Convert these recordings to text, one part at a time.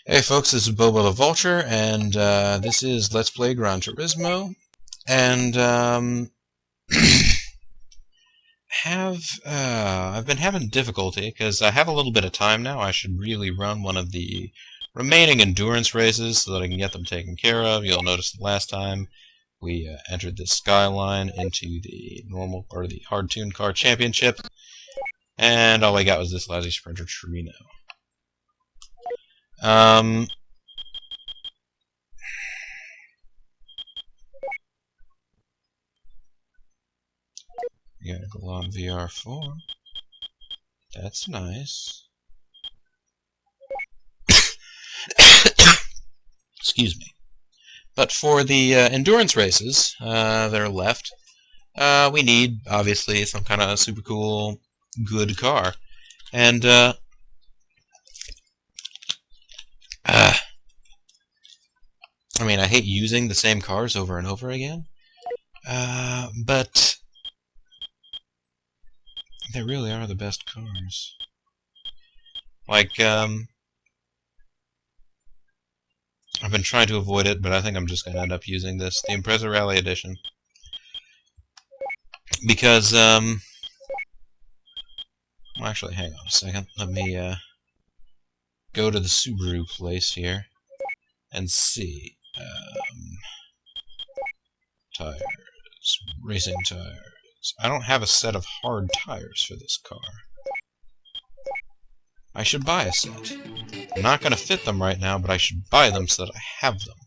Hey folks, this is Bobo the Vulture, and this is Let's Play Gran Turismo, and I've been having difficulty, because I have a little bit of time now. I should really run one of the remaining endurance races so that I can get them taken care of. You'll notice the last time we entered the Skyline into the normal, or the hard-tuned car championship, and all I got was this lousy Sprinter Torino. You gotta go on VR4. That's nice. Excuse me. But for the endurance races that are left, we need, obviously, some kind of super cool, good car. And, I mean, I hate using the same cars over and over again, but they really are the best cars. Like, I've been trying to avoid it, but I think I'm just going to end up using this, the Impreza Rally Edition. Because, well, actually, hang on a second. Let me, go to the Subaru place here and see. Tires. Racing tires. I don't have a set of hard tires for this car. I should buy a set. I'm not going to fit them right now, but I should buy them so that I have them.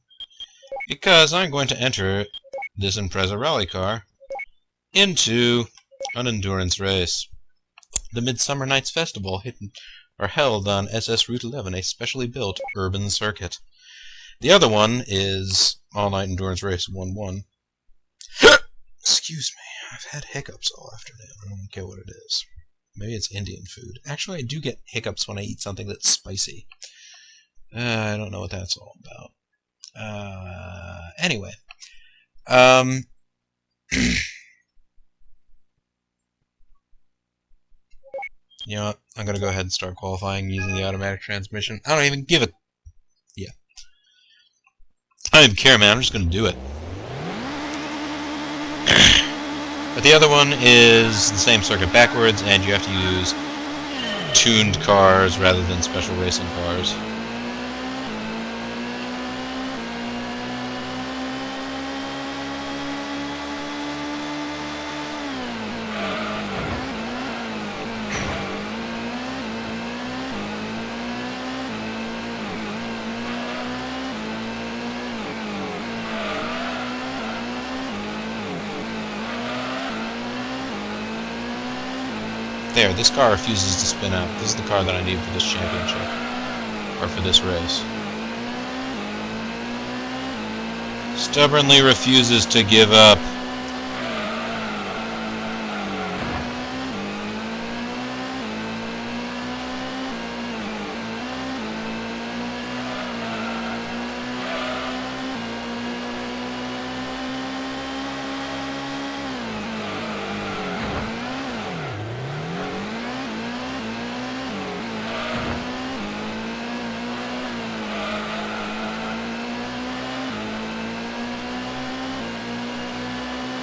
Because I'm going to enter this Impreza Rally Car into an endurance race. The Midsummer Nights Festival are held on SS Route 11, a specially built urban circuit. The other one is All-Night Endurance Race 1-1. Excuse me, I've had hiccups all afternoon. I don't care what it is. Maybe it's Indian food. Actually, I do get hiccups when I eat something that's spicy. I don't know what that's all about. Anyway. You know what? I'm going to go ahead and start qualifying using the automatic transmission. I don't even give a... Yeah. I don't even care, man. I'm just going to do it. But the other one is the same circuit backwards, and you have to use tuned cars rather than special racing cars. There, this car refuses to spin out. This is the car that I need for this championship. Or for this race. Stubbornly refuses to give up.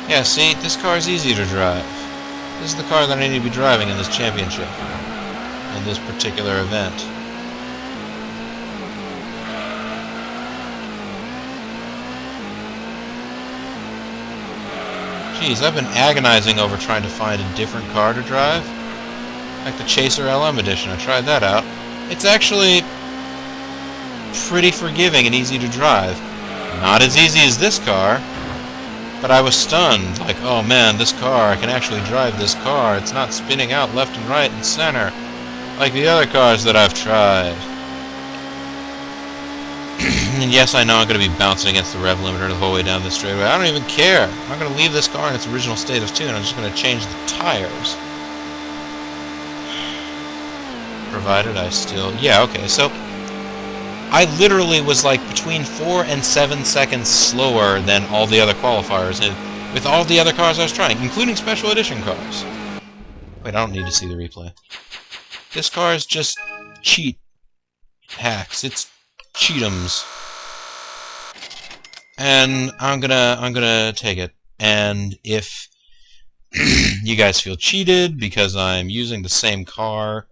Yeah, see, this car is easy to drive. This is the car that I need to be driving in this championship. In this particular event. Jeez, I've been agonizing over trying to find a different car to drive. Like the Chaser LM edition, I tried that out. It's actually pretty forgiving and easy to drive. Not as easy as this car. But I was stunned, like, oh man, this car, I can actually drive this car. It's not spinning out left and right and center, like the other cars that I've tried. And yes, I know I'm going to be bouncing against the rev limiter the whole way down the straightaway. I don't even care. I'm going to leave this car in its original state of tune. I'm just going to change the tires. Provided I still... Yeah, okay, so... I literally was like between 4 and 7 seconds slower than all the other qualifiers with all the other cars I was trying, including special edition cars. Wait, I don't need to see the replay. This car is just cheat hacks. It's cheat'ems. And I'm gonna take it. And if you guys feel cheated because I'm using the same car,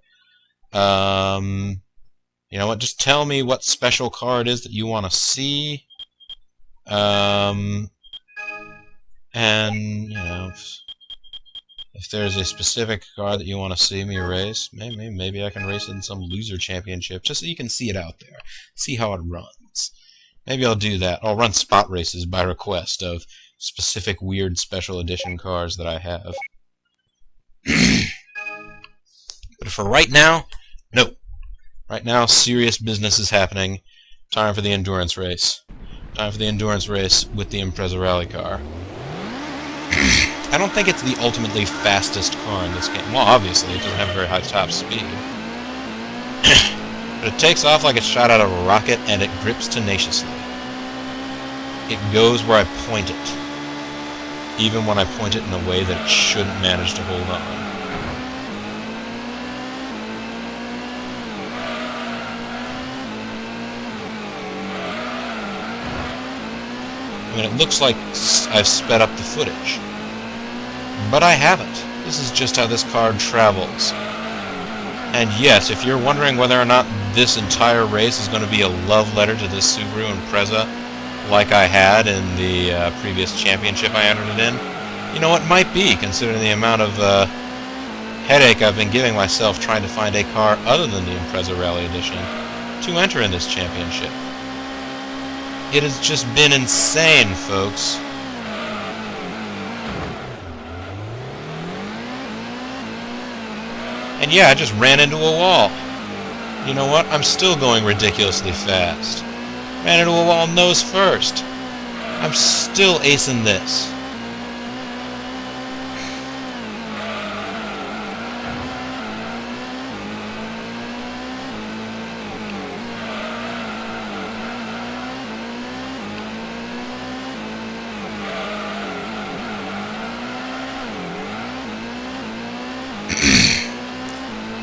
you know what, just tell me what special car it is that you want to see. And, you know, if there's a specific car that you want to see me race, maybe I can race it in some loser championship, just so you can see it out there. See how it runs. Maybe I'll do that. I'll run spot races by request of specific weird special edition cars that I have. But for right now, no. Right now, serious business is happening. Time for the endurance race. Time for the endurance race with the Impreza Rally Car. I don't think it's the ultimately fastest car in this game. Well, obviously, it doesn't have very high top speed. But it takes off like it's shot out of a rocket, and it grips tenaciously. It goes where I point it, even when I point it in a way that it shouldn't manage to hold on. I mean, it looks like I've sped up the footage. But I haven't. This is just how this car travels. And yes, if you're wondering whether or not this entire race is going to be a love letter to this Subaru Impreza, like I had in the previous championship I entered it in, you know, it might be, considering the amount of headache I've been giving myself trying to find a car other than the Impreza Rally Edition to enter in this championship. It has just been insane, folks. And yeah, I just ran into a wall. You know what? I'm still going ridiculously fast. Ran into a wall nose first. I'm still acing this.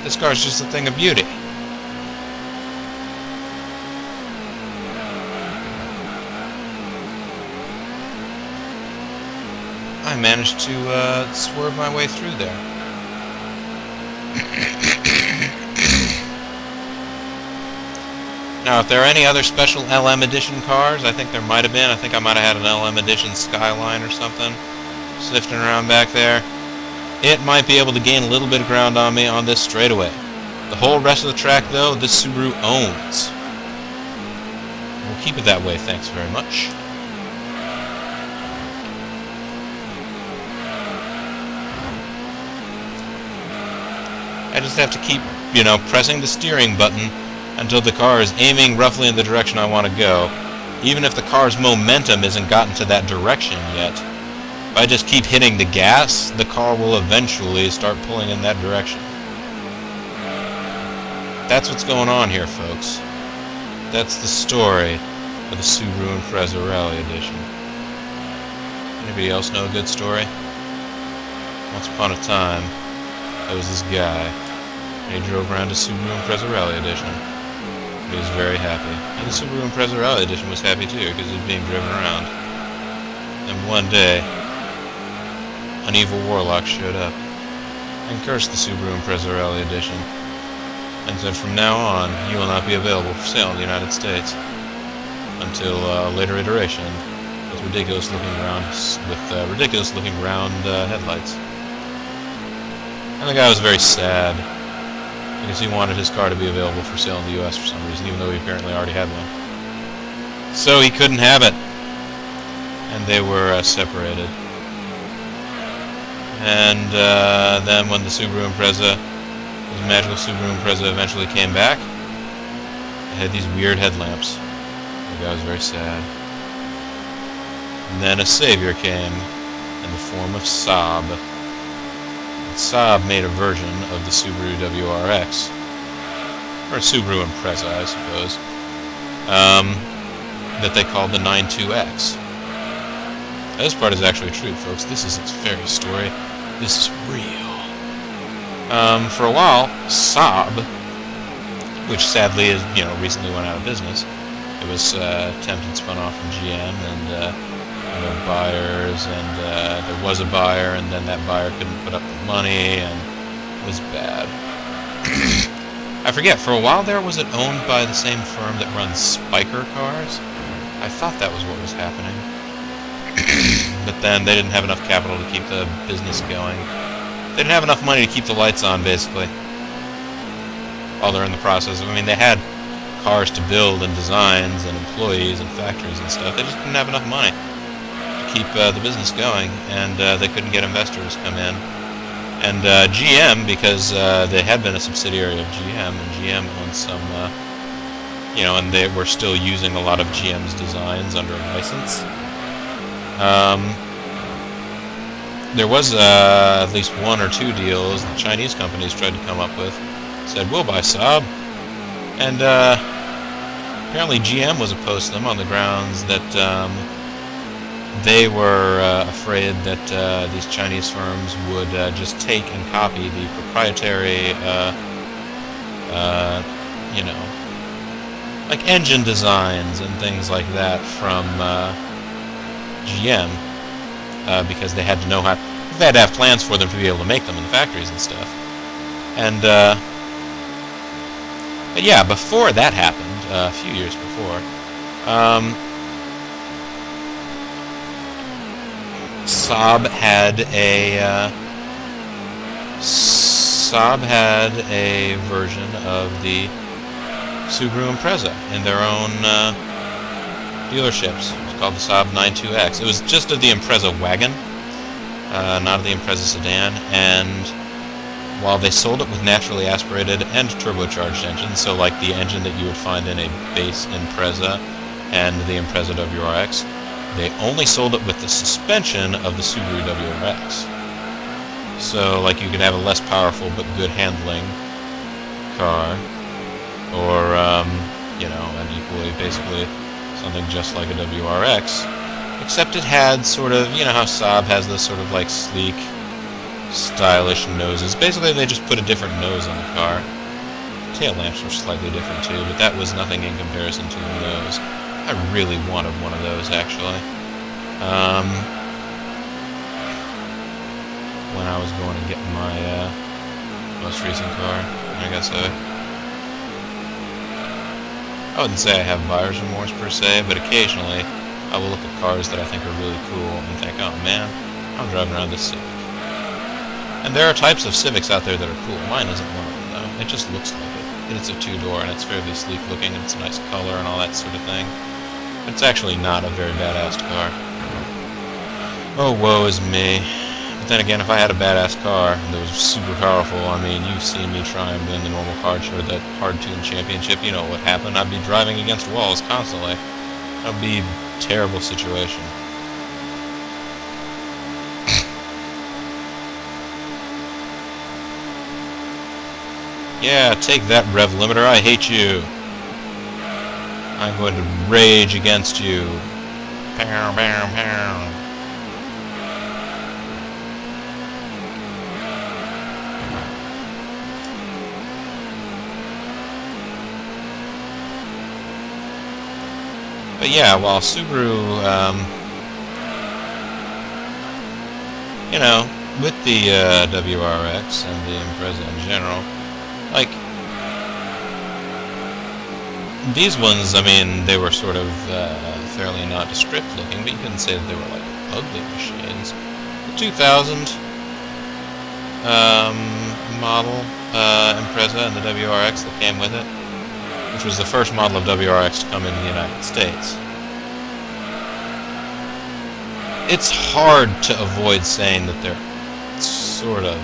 This car's just a thing of beauty. I managed to swerve my way through there. Now, if there are any other special LM Edition cars, I think there might have been. I think I might have had an LM Edition Skyline or something sifting around back there. It might be able to gain a little bit of ground on me on this straightaway. The whole rest of the track, though, this Subaru owns. We'll keep it that way, thanks very much. I just have to keep, you know, pressing the steering button until the car is aiming roughly in the direction I want to go. Even if the car's momentum isn't gotten to that direction yet. If I just keep hitting the gas, the car will eventually start pulling in that direction. That's what's going on here, folks. That's the story of the Subaru Impreza Rally Edition. Anybody else know a good story? Once upon a time, there was this guy, and he drove around a Subaru Impreza Rally Edition. He was very happy. And the Subaru Impreza Rally Edition was happy too, because it was being driven around. And one day, an evil warlock showed up and cursed the Subaru Impreza Rally Edition and said from now on you will not be available for sale in the United States until a later iteration with ridiculous looking round headlights. And the guy was very sad because he wanted his car to be available for sale in the US for some reason, even though he apparently already had one. So he couldn't have it, and they were separated. And then when the Subaru Impreza, the magical Subaru Impreza, eventually came back, it had these weird headlamps. The guy was very sad. And then a savior came in the form of Saab. And Saab made a version of the Subaru WRX, or Subaru Impreza, I suppose, that they called the 92X. This part is actually true, folks. This is its fairy story. This is real. For a while, Saab, which sadly is, recently went out of business, It was attempted spun off from GM, and buyers, and there was a buyer, and then that buyer couldn't put up the money, and it was bad. I forget, for a while there, was it owned by the same firm that runs Spiker cars? I thought that was what was happening. But then they didn't have enough capital to keep the business going. They didn't have enough money to keep the lights on, basically, while they're in the process. I mean, they had cars to build, and designs, and employees, and factories, and stuff. They just didn't have enough money to keep the business going, and they couldn't get investors to come in. And GM, because they had been a subsidiary of GM, and GM owned some, and they were still using a lot of GM's designs under a license. There was at least one or two deals the Chinese companies tried to come up with. Said, we'll buy Saab. And apparently GM was opposed to them on the grounds that they were afraid that these Chinese firms would just take and copy the proprietary, like engine designs and things like that from GM, because they had to know how. They had to have plans for them to be able to make them in the factories and stuff. And but yeah, before that happened, a few years before, Saab had a version of the Subaru Impreza in their own dealerships. It was called the Saab 92X. It was just of the Impreza wagon, not of the Impreza sedan, and while they sold it with naturally aspirated and turbocharged engines, so like the engine that you would find in a base Impreza and the Impreza WRX, they only sold it with the suspension of the Subaru WRX. So, like, you could have a less powerful but good handling car, or, an equally, basically, something just like a WRX, except it had sort of, how Saab has those sort of, like, sleek, stylish noses. Basically, they just put a different nose on the car. Tail lamps were slightly different, too, but that was nothing in comparison to the nose. I really wanted one of those, actually. When I was going to get my most recent car, I guess I wouldn't say I have buyer's remorse per se, but occasionally I will look at cars that I think are really cool and think, oh man, I'm driving around this Civic. And there are types of Civics out there that are cool. Mine isn't one of them, though. It just looks like it. It's a two-door, and it's fairly sleek looking, and it's a nice color and all that sort of thing. But it's actually not a very badass car. Oh, woe is me. But then again, if I had a badass car that was super powerful, I mean, you've seen me try and win the normal car or the hard-tuned championship, you know what would happen. I'd be driving against walls constantly. That would be a terrible situation. Yeah, take that, rev limiter, I hate you. I'm going to rage against you. Pow, pow, pow. But yeah, while Subaru, with the WRX and the Impreza in general, like, these ones, I mean, they were sort of fairly nondescript looking, but you couldn't say that they were, like, ugly machines. The 2000 model Impreza and the WRX that came with it, which was the first model of WRX to come in the United States. It's hard to avoid saying that they're sort of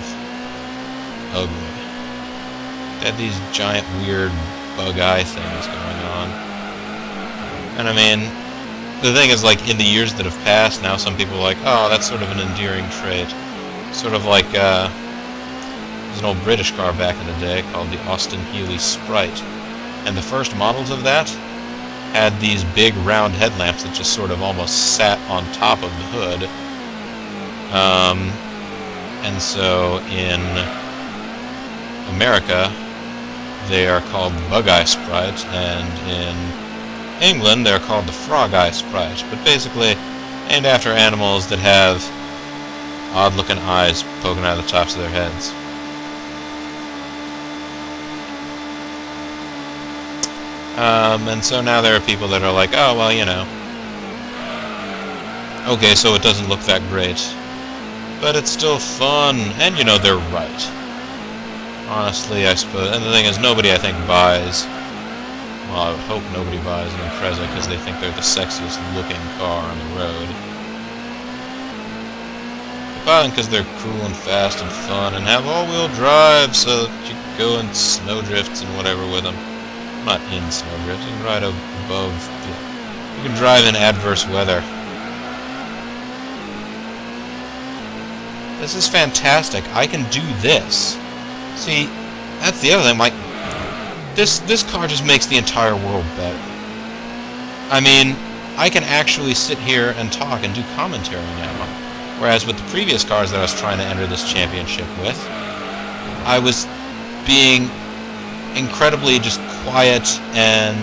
ugly. They had these giant, weird bug eye things going on. And I mean, the thing is, like, in the years that have passed, now some people are like, oh, that's sort of an endearing trait. Sort of like, there's an old British car back in the day called the Austin Healey Sprite. And the first models of that had these big round headlamps that just sort of almost sat on top of the hood. And so in America, they are called Bug-Eye Sprite, and in England, they're called the Frog Eye Sprite, but basically named after animals that have odd-looking eyes poking out of the tops of their heads. And so now there are people that are like, oh, well, you know, okay, so it doesn't look that great, but it's still fun, and, you know, they're right. Honestly, I suppose, and the thing is, nobody, I think, buys, well, I would hope nobody buys an Impreza because they think they're the sexiest looking car on the road. They buy them because they're cool and fast and fun and have all-wheel drive so that you can go in snowdrifts and whatever with them. Not in snowdrifts, you can ride above, you can drive in adverse weather. This is fantastic. I can do this. See, that's the other thing, like, this car just makes the entire world better. I mean, I can actually sit here and talk and do commentary now. Whereas with the previous cars that I was trying to enter this championship with, I was being incredibly just quiet and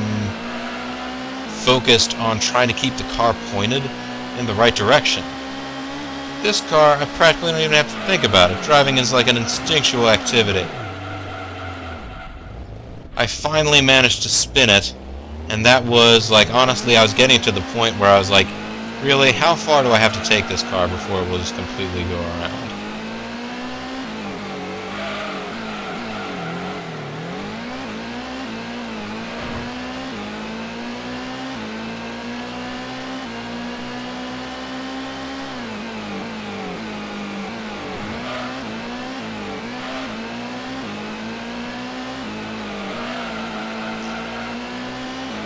focused on trying to keep the car pointed in the right direction. This car, I practically don't even have to think about it. Driving is like an instinctual activity. I finally managed to spin it, and that was, like, honestly, I was getting to the point where I was like, really, how far do I have to take this car before it will just completely go around?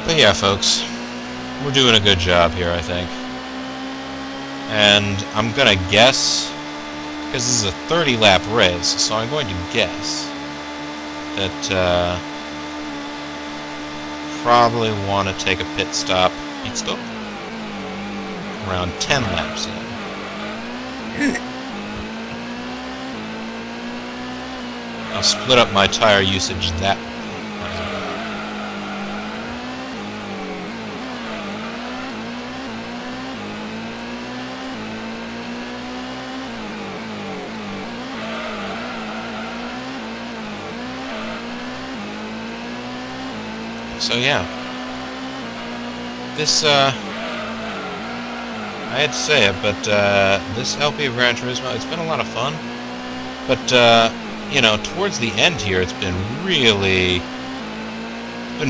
But yeah, folks, we're doing a good job here, I think. And I'm gonna guess, because this is a 30-lap race, so I'm going to guess that probably want to take a pit stop around 10 laps in. I'll split up my tire usage that way. So yeah, this, I had to say it, but this LP of Gran Turismo, it's been a lot of fun, but, you know, towards the end here, it's been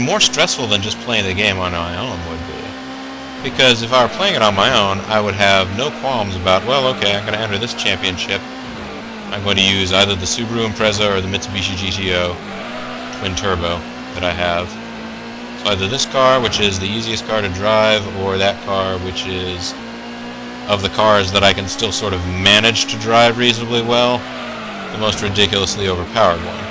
more stressful than just playing the game on my own would be. Because if I were playing it on my own, I would have no qualms about, well, okay, I'm going to enter this championship. I'm going to use either the Subaru Impreza or the Mitsubishi GTO twin turbo that I have. So either this car, which is the easiest car to drive, or that car, which is, of the cars that I can still sort of manage to drive reasonably well, the most ridiculously overpowered one.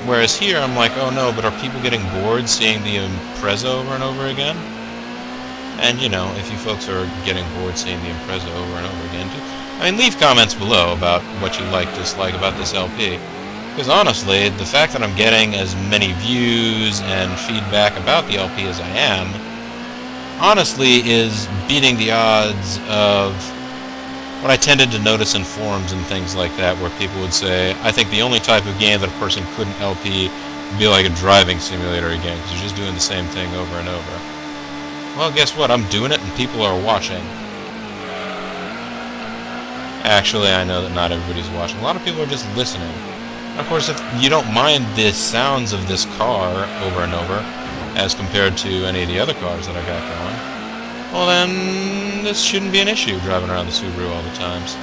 Whereas here, I'm like, oh no, but are people getting bored seeing the Impreza over and over again? And, you know, if you folks are getting bored seeing the Impreza over and over again, I mean, leave comments below about what you like, dislike about this LP. Because honestly, the fact that I'm getting as many views and feedback about the LP as I am, honestly is beating the odds of what I tended to notice in forums and things like that, where people would say, I think the only type of game that a person couldn't LP would be like a driving simulator again, because you're just doing the same thing over and over. Well, guess what? I'm doing it and people are watching. Actually, I know that not everybody's watching. A lot of people are just listening. And of course, if you don't mind the sounds of this car over and over, as compared to any of the other cars that I got going, well then, this shouldn't be an issue driving around the Subaru all the times.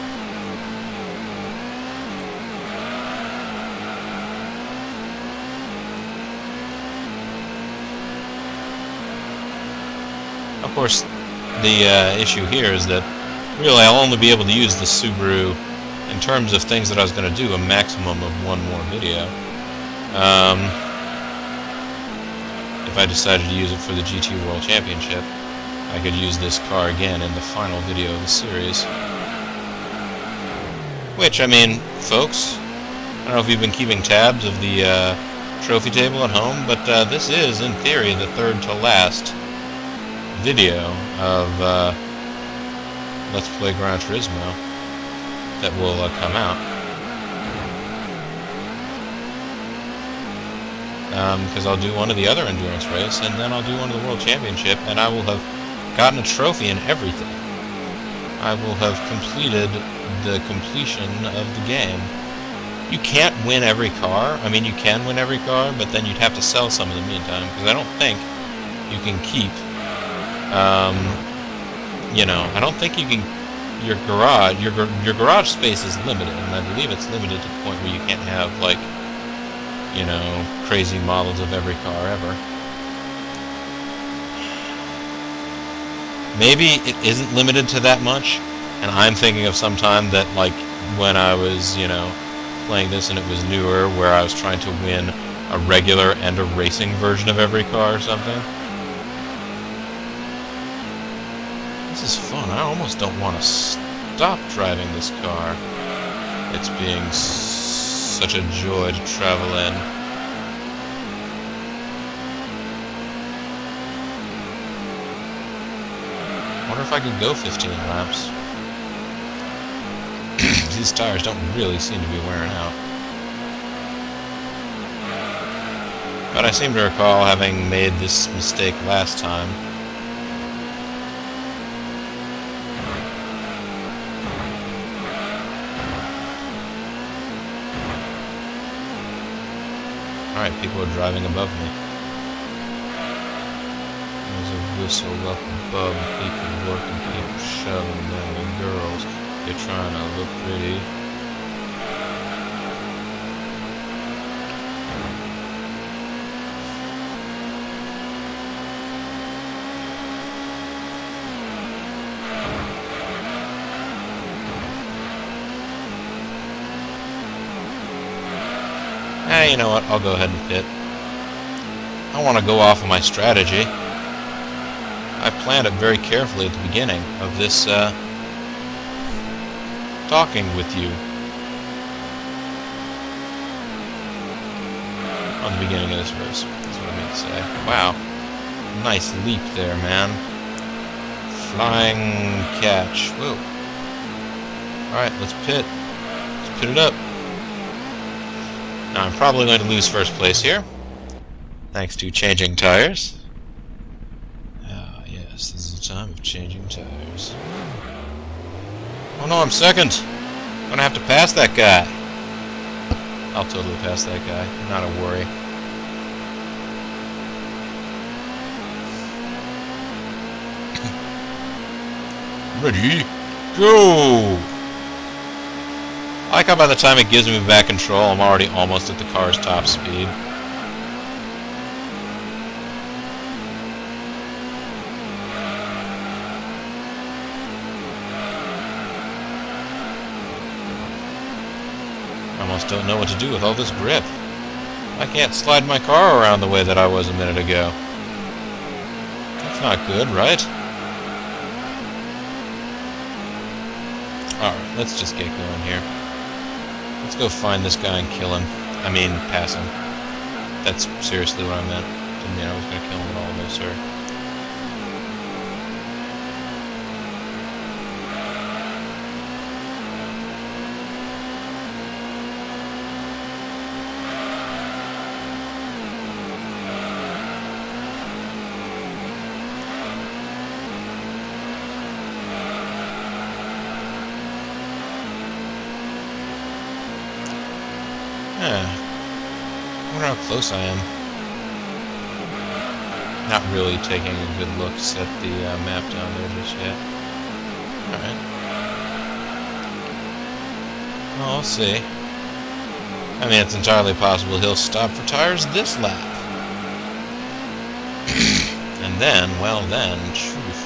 Of course, the issue here is that really I'll only be able to use the Subaru in terms of things that I was going to do a maximum of one more video. If I decided to use it for the GT World Championship, I could use this car again in the final video of the series. Which, I mean, folks, I don't know if you've been keeping tabs of the trophy table at home, but this is, in theory, the third to last video of Let's Play Gran Turismo that will come out. Because I'll do one of the other endurance race, and then I'll do one of the World Championship, and I will have gotten a trophy and everything. I will have completed the completion of the game. You can't win every car. I mean, you can win every car, but then you'd have to sell some in the meantime, because I don't think you can keep, you know, I don't think you can, your garage space is limited, and I believe it's limited to the point where you can't have, like, you know, crazy models of every car ever. Maybe it isn't limited to that much, and I'm thinking of some time that, like, when I was, you know, playing this and it was newer, where I was trying to win a regular and a racing version of every car or something. This is fun. I almost don't want to stop driving this car. It's being such a joy to travel in. I wonder if I could go 15 laps. These tires don't really seem to be wearing out. But I seem to recall having made this mistake last time. Alright, people are driving above me. There's a whistle up above, people working, people shoving, little girls. They're trying to look pretty. You know what? I'll go ahead and pit. I want to go off of my strategy. I planned it very carefully at the beginning of this, talking with you. On the beginning of this race. That's what I meant to say. Wow. Nice leap there, man. Flying catch. Whoa. Alright, let's pit. Let's pit it up. Now, I'm probably going to lose first place here, thanks to changing tires. Ah, yes, this is the time of changing tires. Oh no, I'm second! I'm gonna have to pass that guy. I'll totally pass that guy, not a worry. Ready? Go! I like how by the time it gives me back control, I'm already almost at the car's top speed. I almost don't know what to do with all this grip. I can't slide my car around the way that I was a minute ago. That's not good, right? Alright, let's just get going here. Let's go find this guy and kill him. I mean, pass him. That's seriously what I meant. Didn't mean I was going to kill him at all, no sir. I wonder how close I am. Not really taking a good look at the map down there just yet. Alright. Well, we'll see. I mean, it's entirely possible he'll stop for tires this lap. And then, well then, truth.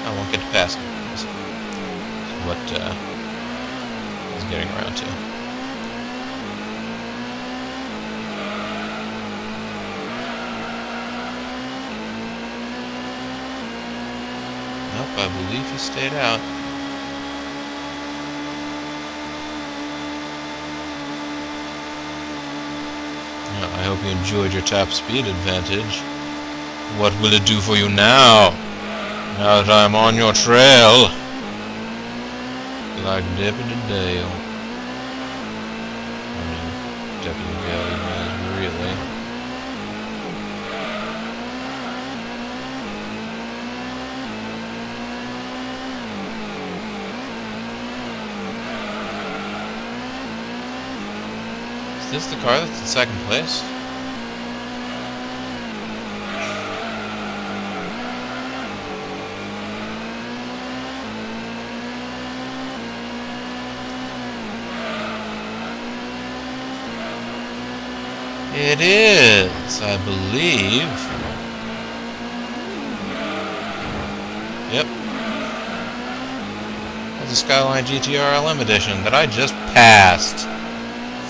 I won't get to pass him. That's what he's getting around to. Nope, I believe he stayed out. hope you enjoyed your top speed advantage. What will it do for you now? Now that I'm on your trail. Like Deputy Dale. I mean, Deputy Dale, really. Is this the car that's in second place? It is, I believe. Yep. That's a Skyline GTR LM edition that I just passed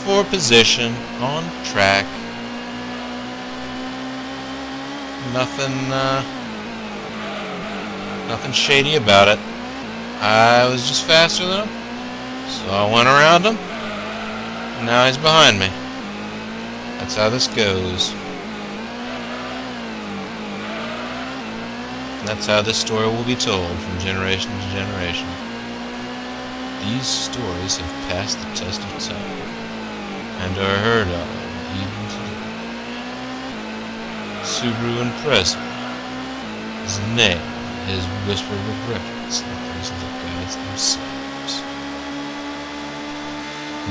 for position on track. Nothing shady about it. I was just faster than him, so I went around him. Now he's behind me. That's how this goes. That's how this story will be told from generation to generation. These stories have passed the test of time and are heard of even today. Subaru Impreza. His name is whispered with reverence like those little guys themselves.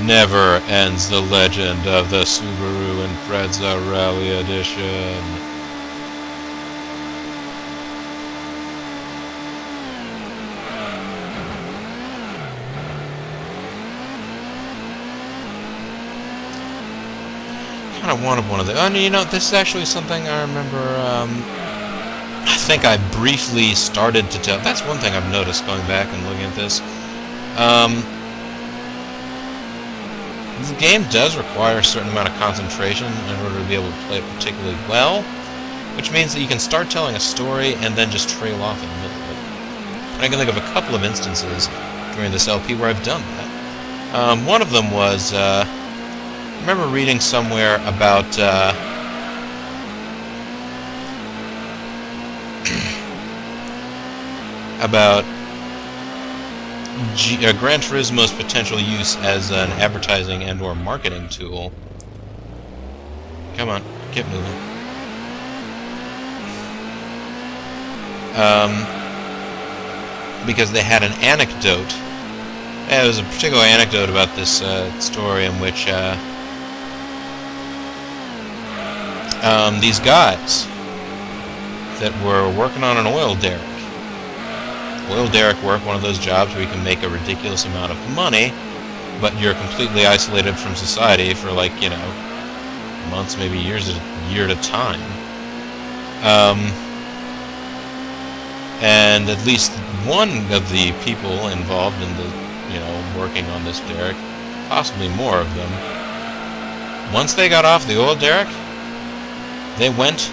Never ends the legend of the Subaru Impreza Rally Edition. Kind of wanted one of those. Oh, you know, this is actually something I remember. I think I briefly started to tell. That's one thing I've noticed going back and looking at this. This game does require a certain amount of concentration in order to be able to play it particularly well, which means that you can start telling a story and then just trail off in the middle of it. I can think of a couple of instances during this LP where I've done that. One of them was, I remember reading somewhere about, about Gran Turismo's potential use as an advertising and or marketing tool. Come on, keep moving. Because they had an anecdote. It was a particular anecdote about this story in which these guys that were working on an oil derrick. Oil derrick work, one of those jobs where you can make a ridiculous amount of money, but you're completely isolated from society for, like, you know, months, maybe years, a year at a time. And at least one of the people involved in the, you know, working on this derrick, possibly more of them, once they got off the oil derrick, they went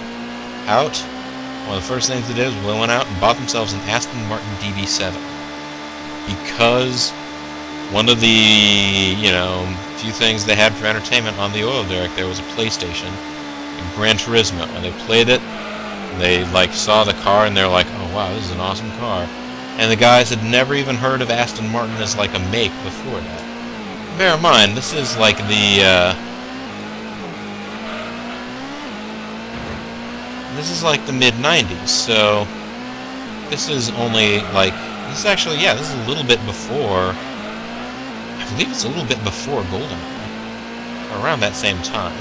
out. One of the first things they did was they went out and bought themselves an Aston Martin DB7. Because one of the, you know, few things they had for entertainment on the oil derrick, there was a PlayStation, Gran Turismo, and they played it. They, like, saw the car and they're like, oh wow, this is an awesome car. And the guys had never even heard of Aston Martin as, like, a make before that. Bear in mind, this is like the, this is like the mid-90s, so this is only, like, this is actually, yeah, this is a little bit before, I believe it's a little bit before GoldenEye, or around that same time.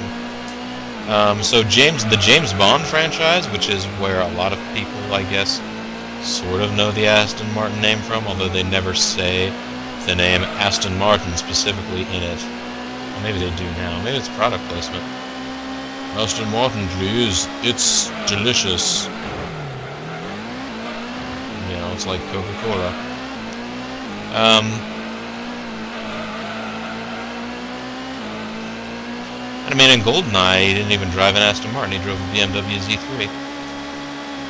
So the James Bond franchise, which is where a lot of people, I guess, sort of know the Aston Martin name from, although they never say the name Aston Martin specifically in it. Well, maybe they do now. Maybe it's product placement. Aston Martin, please. It's delicious. You know, it's like Coca-Cola. I mean, in GoldenEye, he didn't even drive an Aston Martin. He drove a BMW Z3.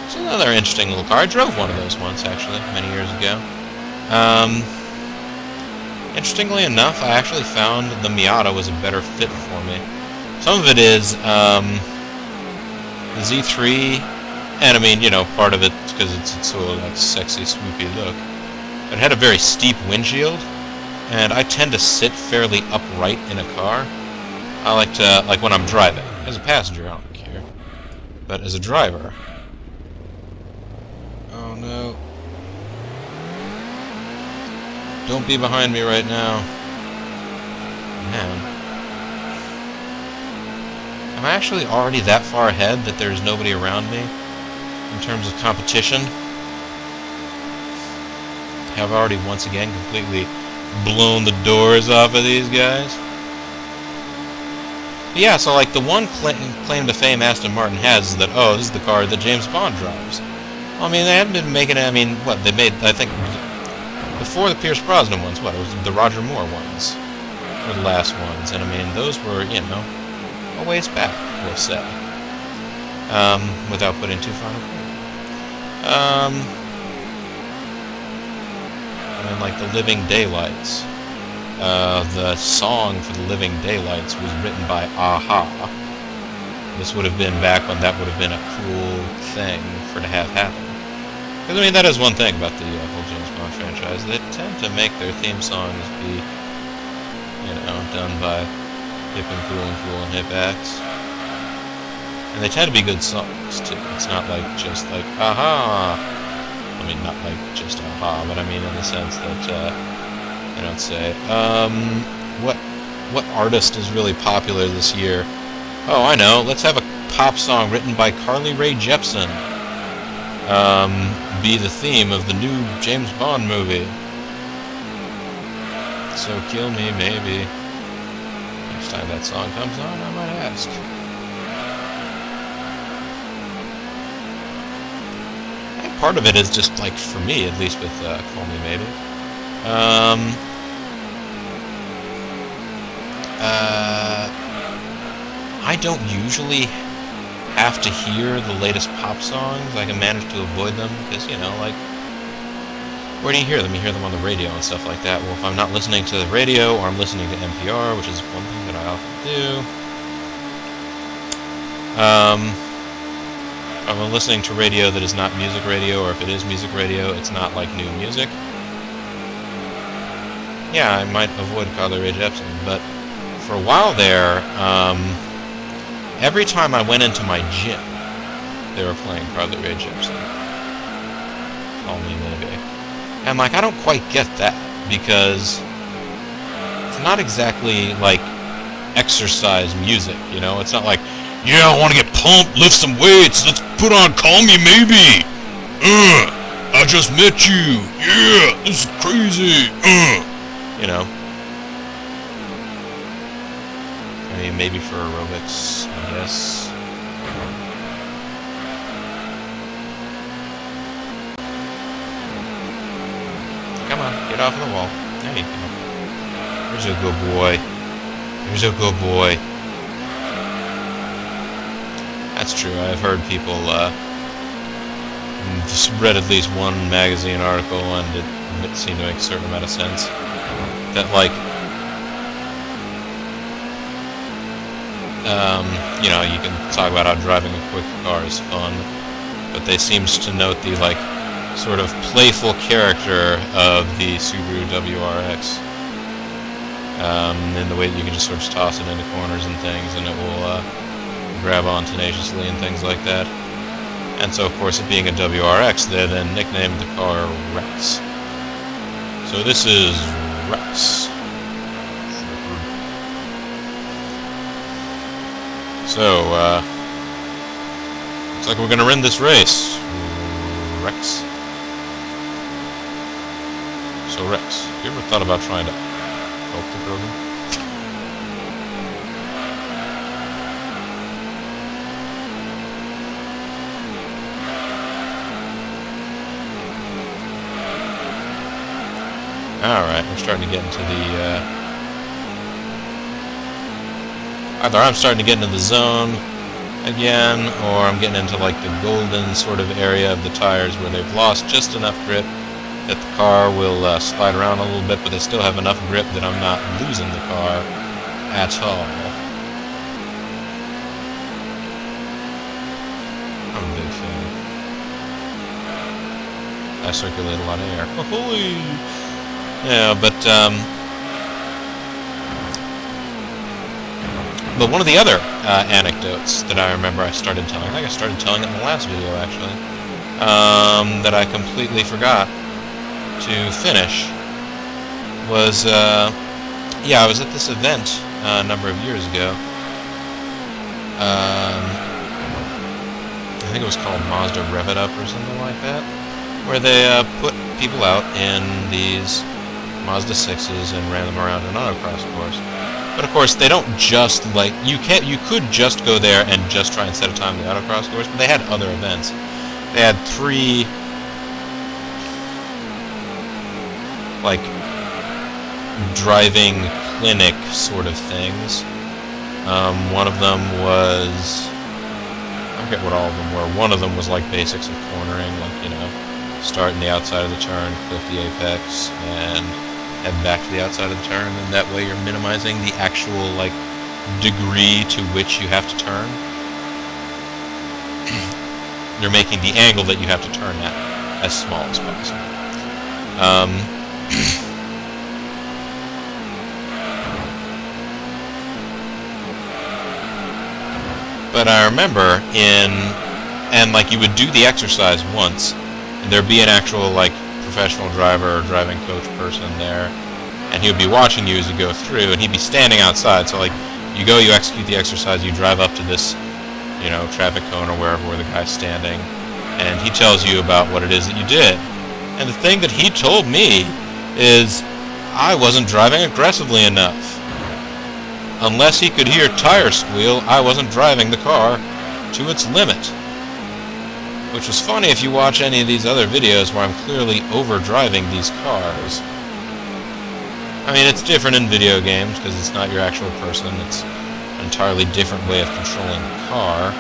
It's another interesting little car. I drove one of those once, actually, many years ago. Interestingly enough, I actually found the Miata was a better fit for me Some of it is the Z3, and I mean, you know, part of it because it's sort of like sexy, swoopy look. It had a very steep windshield, and I tend to sit fairly upright in a car. I like to, like when I'm driving. As a passenger, I don't care. But as a driver... Oh no. Don't be behind me right now. Man. I'm actually already that far ahead that there's nobody around me in terms of competition. I've already once again completely blown the doors off of these guys. But yeah, so like the one claim to fame Aston Martin has is that, oh, this is the car that James Bond drives. Well, I mean, they haven't been making it, I mean, what, they made, I think, before the Pierce Brosnan ones, what, it was the Roger Moore ones, were the last ones, and I mean, those were, you know, a ways back, we'll say, without putting too fine a point. And then, like, the Living Daylights. The song for the Living Daylights was written by Aha. This would have been back when that would have been a cool thing to have happen. Because, I mean, that is one thing about the whole James Bond franchise. They tend to make their theme songs be, you know, done by hip and cool and hip acts. And they tend to be good songs, too. It's not like just like, Aha! I mean, not like just Aha, but I mean in the sense that, I don't say, what artist is really popular this year? Oh, I know, let's have a pop song written by Carly Rae Jepsen, be the theme of the new James Bond movie. So kill me, maybe. Next time that song comes on, I might ask. And part of it is just, like, for me, at least with Call Me Maybe. I don't usually have to hear the latest pop songs. I can manage to avoid them because, you know, like, where do you hear them? You hear them on the radio and stuff like that. Well, if I'm not listening to the radio or I'm listening to NPR, which is one thing that I often do, if I'm listening to radio that is not music radio, or if it is music radio, it's not like new music. Yeah, I might avoid Carly Rae Jepsen, but for a while there, every time I went into my gym, they were playing Carly Rae Jepsen. Call Me Maybe. And, like, I don't quite get that, because it's not exactly, like, exercise music, you know? It's not like, yeah, I want to get pumped, lift some weights, let's put on Call Me Maybe. I just met you. Yeah, this is crazy. You know? I mean, maybe for aerobics, I guess. Come on, get off the wall. There you go. There's a good boy. There's a good boy. That's true. I've heard people read at least one magazine article, and it seemed to make a certain amount of sense. That, like, you know, you can talk about how driving a quick car is fun, but they seem to note the, like, sort of playful character of the Subaru WRX, in the way that you can just sort of toss it into corners and things, and it will grab on tenaciously and things like that. And so, of course, it being a WRX, they then nicknamed the car Rex. So this is Rex. So, looks like we're gonna win this race. Rex. So, Rex, you ever thought about trying to help the program? Alright, we're starting to get into the, either I'm starting to get into the zone again, or I'm getting into, like, the golden sort of area of the tires where they've lost just enough grip that the car will slide around a little bit, but they still have enough grip that I'm not losing the car at all. I circulate a lot of air. Ahoy! Yeah, but one of the other anecdotes that I remember I started telling, I think I started telling it in the last video actually, that I completely forgot to finish, was, yeah, I was at this event a number of years ago. I think it was called Mazda Rev It Up or something like that, where they put people out in these Mazda 6s and ran them around an autocross course. But of course, they don't just, like, you could just go there and just try and set a time on the autocross course, but they had other events. They had 3, like, driving clinic sort of things. One of them was, I forget what all of them were. One of them was like basics of cornering, like, you know, start in the outside of the turn, clip the apex, and head back to the outside of the turn, and that way you're minimizing the actual, like, degree to which you have to turn. You're making the angle that you have to turn at as small as possible. But I remember and like you would do the exercise once, and there'd be an actual, like, professional driver or driving coach person there, and he would be watching you as you go through, and he'd be standing outside. So, like, you go, you execute the exercise, you drive up to this, you know, traffic cone or wherever where the guy's standing, and he tells you about what it is that you did. And the thing that he told me is I wasn't driving aggressively enough. Unless he could hear tire squeal, I wasn't driving the car to its limit. Which was funny if you watch any of these other videos where I'm clearly overdriving these cars. I mean, it's different in video games because it's not your actual person, it's an entirely different way of controlling the car.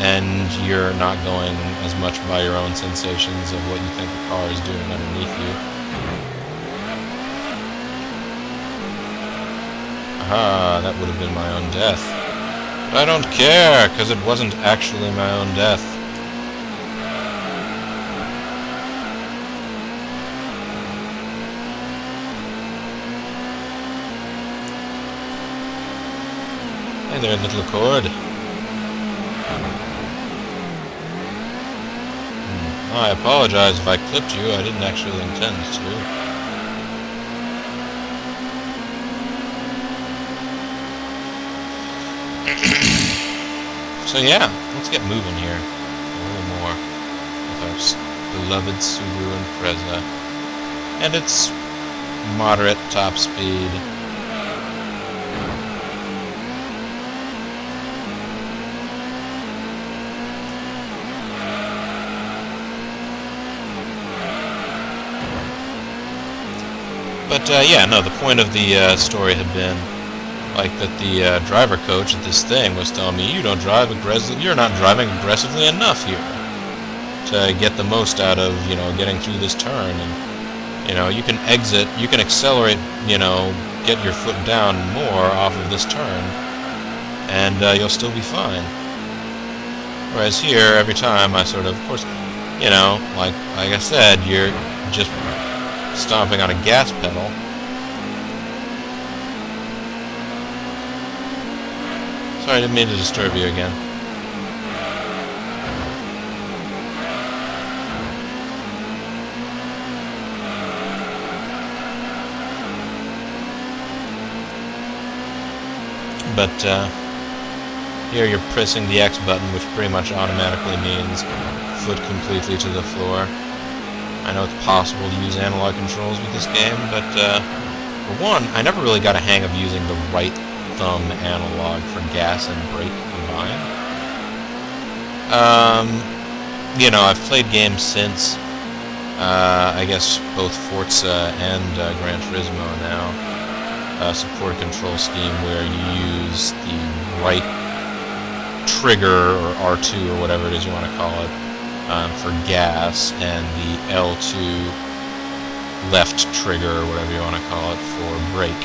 And you're not going as much by your own sensations of what you think the car is doing underneath you. Aha, that would have been my own death. But I don't care, because it wasn't actually my own death. Hey there, little Accord. I apologize if I clipped you. I didn't actually intend to. So yeah, let's get moving here a little more with our beloved Subaru Impreza and its moderate top speed. But yeah, no, the point of the story had been like that the driver coach at this thing was telling me, you're not driving aggressively enough here to get the most out of, you know, getting through this turn. And, you know, you can accelerate, you know, get your foot down more off of this turn, and you'll still be fine. Whereas here, every time I sort of course, you know, like I said, you're just stomping on a gas pedal. Sorry, I didn't mean to disturb you again. But here you're pressing the X button, which pretty much automatically means foot completely to the floor. I know it's possible to use analog controls with this game, but for one, I never really got a hang of using the right thumb analog for gas and brake combined. You know, I've played games since, I guess both Forza and Gran Turismo now support a control scheme where you use the right trigger, or R2 or whatever it is you want to call it, for gas, and the L2 left trigger, or whatever you want to call it, for brake.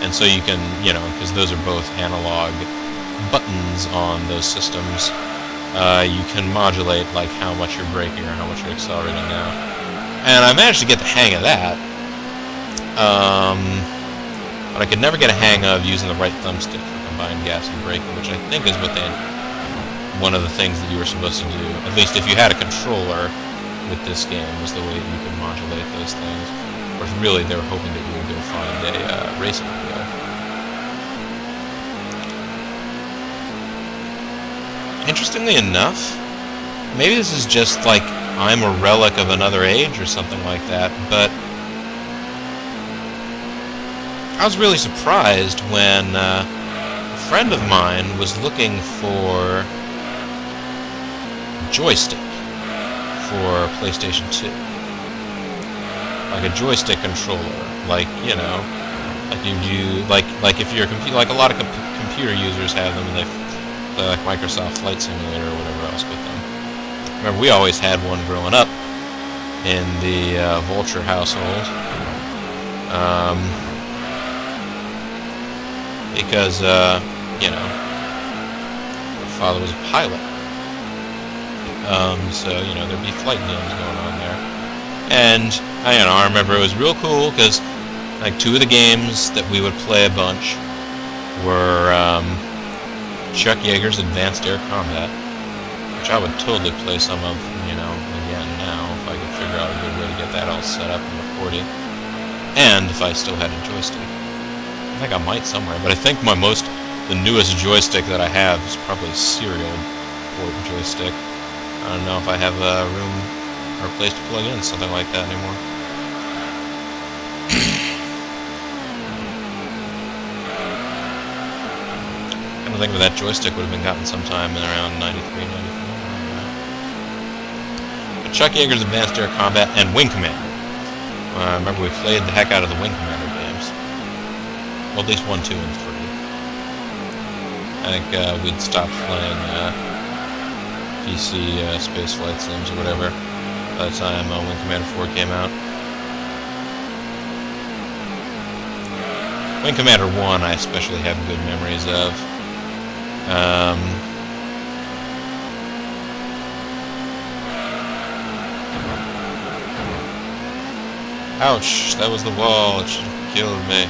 And so you can, you know, because those are both analog buttons on those systems, you can modulate like how much you're braking or how much you're accelerating now. And I managed to get the hang of that. But I could never get a hang of using the right thumbstick for combined gas and braking, which I think is one of the things that you were supposed to do. At least if you had a controller with this game, was the way you could modulate those things. Of course, really, they were hoping that you would go find a racing wheel. Interestingly enough, maybe this is just like I'm a relic of another age or something like that, but I was really surprised when a friend of mine was looking for a joystick for PlayStation 2. Like a joystick controller, like, you know, like if you're like a lot of computer users have them, and they like Microsoft Flight Simulator or whatever else with them. Remember, we always had one growing up in the Vulture household. Because, you know, my father was a pilot. So, you know, there'd be flight games going on there. And, I remember it was real cool, because, like, two of the games that we would play a bunch were, Chuck Yeager's Advanced Air Combat, which I would totally play some of, you know, again now, if I could figure out a good way to get that all set up and recorded. And if I still had a joystick. I think I might somewhere, but I think the newest joystick that I have is probably a serial port joystick. I don't know if I have a room or a place to plug in something like that anymore. I think that joystick would have been gotten sometime in around 93, 94. But Chuck Yeager's Advanced Air Combat and Wing Commander. I remember we played the heck out of the Wing Commander games. Well, at least 1, 2, and 3. I think we'd stopped playing PC space flight sims or whatever by the time Wing Commander 4 came out. Wing Commander 1 I especially have good memories of. Ouch, that was the wall, it should have killed me.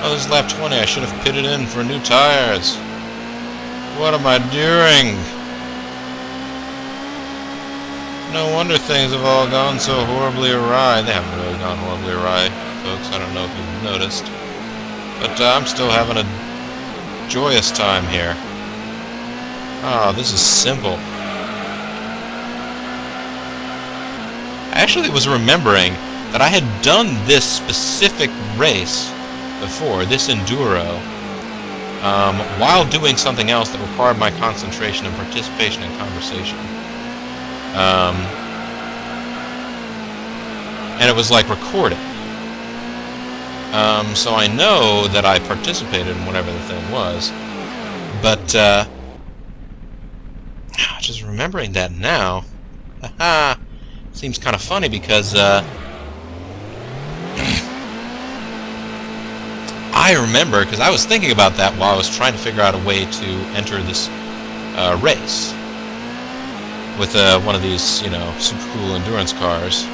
Oh, this is lap 20, I should have pitted in for new tires. What am I doing? No wonder things have all gone so horribly awry. They haven't really gone horribly awry, folks. I don't know if you've noticed. But I'm still having a joyous time here. Oh, this is simple. I actually was remembering that I had done this specific race before, this enduro, while doing something else that required my concentration and participation in conversation. And it was like recording. So I know that I participated in whatever the thing was, but just remembering that now, seems kind of funny because I remember, because I was thinking about that while I was trying to figure out a way to enter this race with one of these, you know, super cool endurance cars,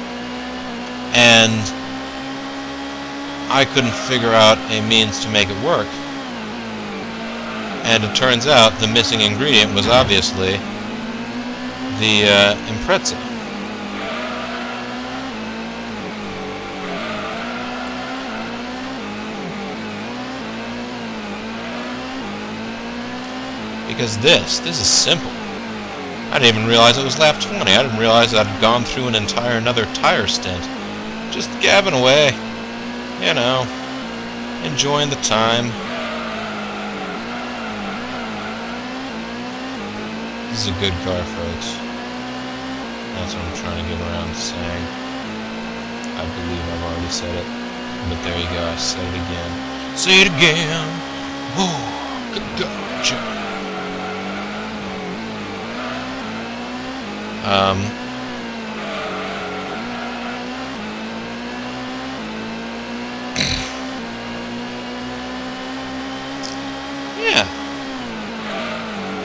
and I couldn't figure out a means to make it work. And it turns out the missing ingredient was obviously the Impreza. Because this is simple. I didn't even realize it was lap 20. I didn't realize I'd gone through another tire stint. Just gabbing away, you know, enjoying the time. This is a good car, folks. That's what I'm trying to get around to saying. I believe I've already said it. But there you go, I said it again. Say it again! Whoa, good God, Joe.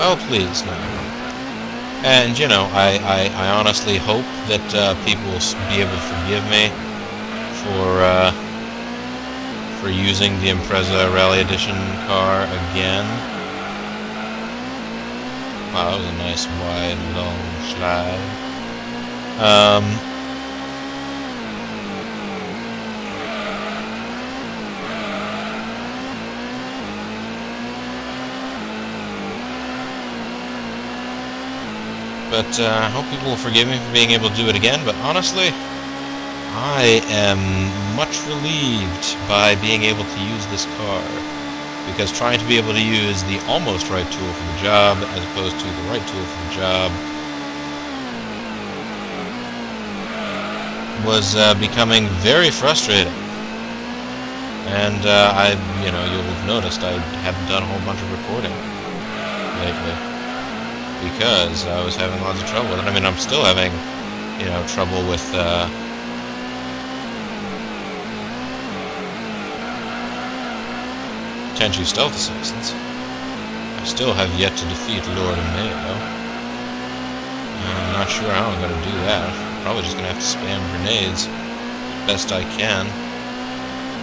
Oh, please, no. And, you know, I honestly hope that people will be able to forgive me for using the Impreza Rally Edition car again. Wow, that was a nice, wide, long slide. But I hope people will forgive me for being able to do it again, but honestly, I am much relieved by being able to use this car, because trying to be able to use the almost right tool for the job as opposed to the right tool for the job was becoming very frustrating. And you'll have noticed I haven't done a whole bunch of recording lately because I was having lots of trouble with it. I mean, I'm still having, trouble with Tenchu Stealth Assassins. I still have yet to defeat Lord Mayo. I'm not sure how I'm going to do that. Probably just going to have to spam grenades best I can.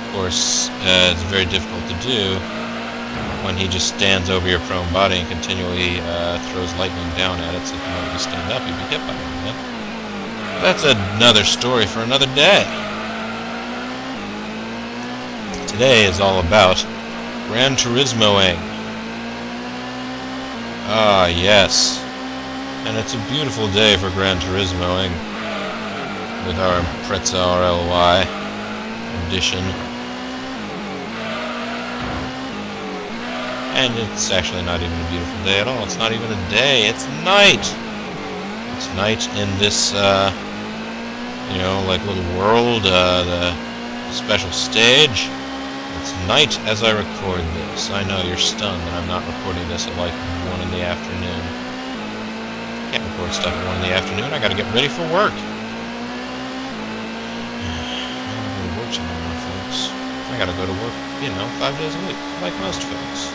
Of course, it's very difficult to do when he just stands over your prone body and continually throws lightning down at it, so if you want to stand up, you'd be hit by it again. That's another story for another day. Today is all about Gran Turismoing. Ah, yes. And it's a beautiful day for Gran Turismoing with our Impreza RLY edition. And it's actually not even a beautiful day at all. It's not even a day. It's night. It's night in this, little world, the special stage. It's night as I record this. I know you're stunned that I'm not recording this at 1 in the afternoon. Can't record stuff at 1 in the afternoon. I gotta get ready for work. I'm gonna work tomorrow, folks. I gotta go to work, 5 days a week, like most folks.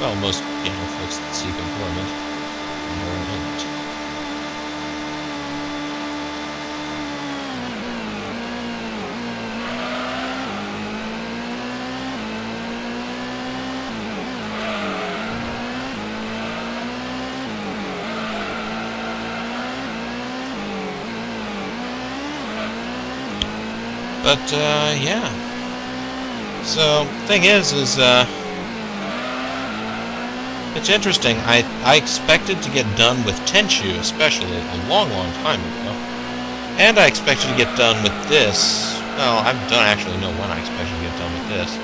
Well, most, folks that seek employment are in it. But, yeah. So, thing is, it's interesting. I expected to get done with Tenchu, especially, a long, long time ago. And I expected to get done with this. Well, I don't actually know when I expected to get done with this.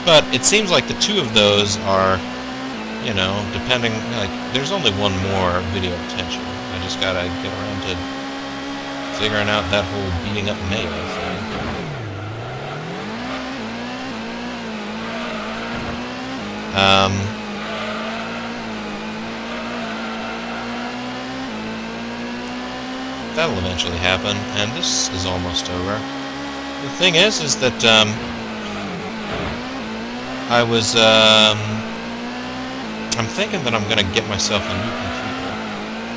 But it seems like the two of those are, depending, there's only one more video of Tenchu. I just gotta get around to figuring out that whole beating up Mayo thing. That'll eventually happen, and this is almost over. The thing is that, I'm thinking that I'm gonna get myself a new computer,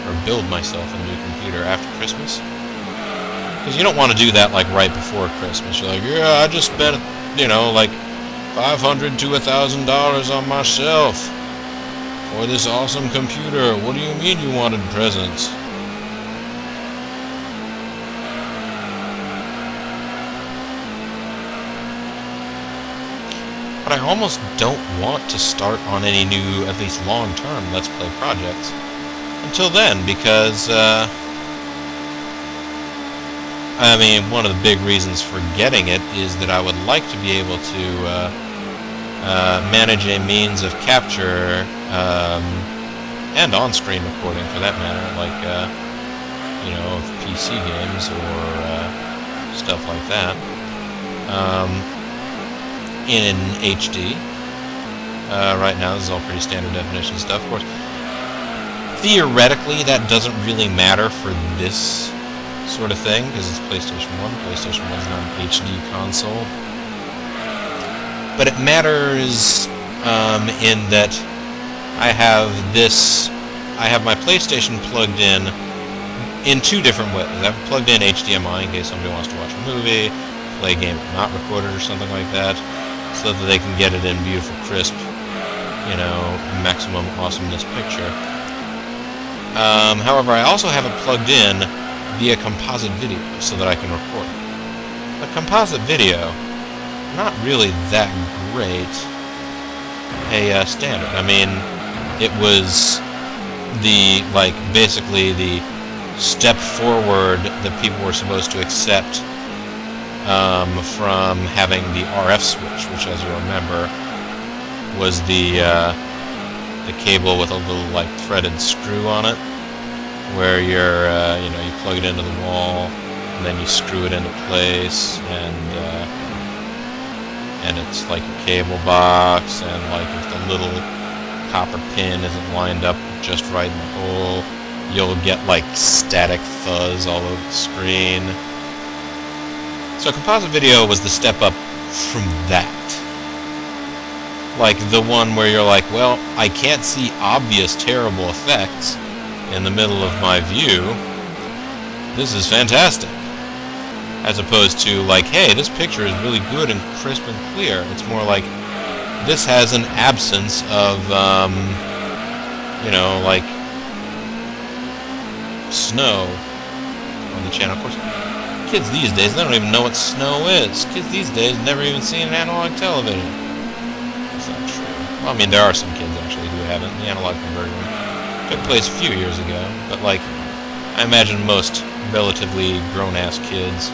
or build myself a new computer after Christmas. Because you don't want to do that, right before Christmas. You're like, yeah, I just spent, $500 to $1,000 on myself for this awesome computer. What do you mean you wanted presents? But I almost don't want to start on any new, at least long-term, Let's Play projects until then, because, one of the big reasons for getting it is that I would like to be able to manage a means of capture and on-screen recording, for that matter, of PC games or stuff like that, in HD. Right now, this is all pretty standard definition stuff, of course. Theoretically, that doesn't really matter for this sort of thing, because it's PlayStation 1. PlayStation 1 is not an HD console. But it matters in that I have my PlayStation plugged in two different ways. I've plugged in HDMI in case somebody wants to watch a movie, play a game not recorded or something like that, so that they can get it in beautiful, crisp, maximum awesomeness picture. However, I also have it plugged in via composite video so that I can record it. But composite video, not really that great a standard. I mean, it was basically the step forward that people were supposed to accept from having the RF switch, which, as you remember, was the cable with a little threaded screw on it, where you plug it into the wall and then you screw it into place, and it's like a cable box, and if the little copper pin isn't lined up just right in the hole, you'll get static fuzz all over the screen. So composite video was the step up from that. The one where you're well, I can't see obvious terrible effects in the middle of my view. This is fantastic. As opposed to hey, this picture is really good and crisp and clear. It's more this has an absence of snow on the channel. Of course, kids these days, they don't even know what snow is. Kids these days never even seen an analog television. That's not true. Well, I mean, there are some kids actually who haven't. The analog conversion took place a few years ago, but I imagine most relatively grown-ass kids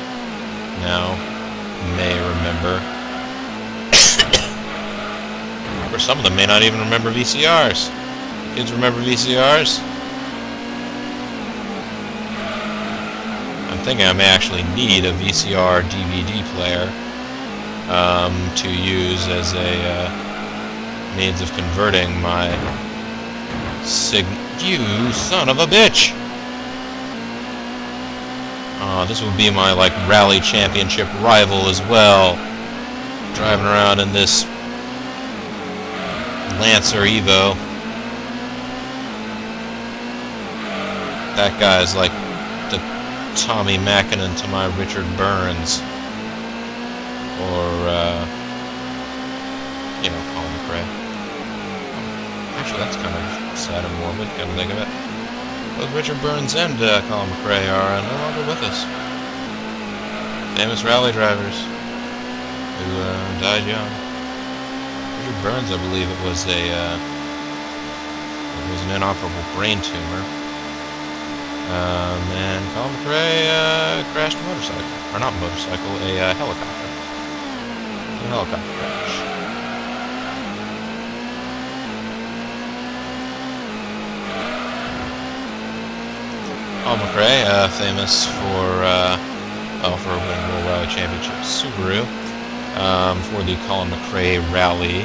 now may remember. Or some of them may not even remember VCRs. Kids remember VCRs? I'm thinking I may actually need a VCR DVD player to use as a means of converting my You son of a bitch! This would be my rally championship rival as well. Driving around in this Lancer Evo. That guy's the Tommy Mackinnon to my Richard Burns, or Colin McRae. Actually, that's kind of sad and morbid, come to think of it. Both Richard Burns and Colin McRae are no longer with us. Famous rally drivers who died young. Richard Burns, I believe it was an inoperable brain tumor. And Colin McRae crashed a motorcycle. Or not a motorcycle, a helicopter. A helicopter crash. Colin McRae, famous for winning World Rally Championship Subaru, for the Colin McRae Rally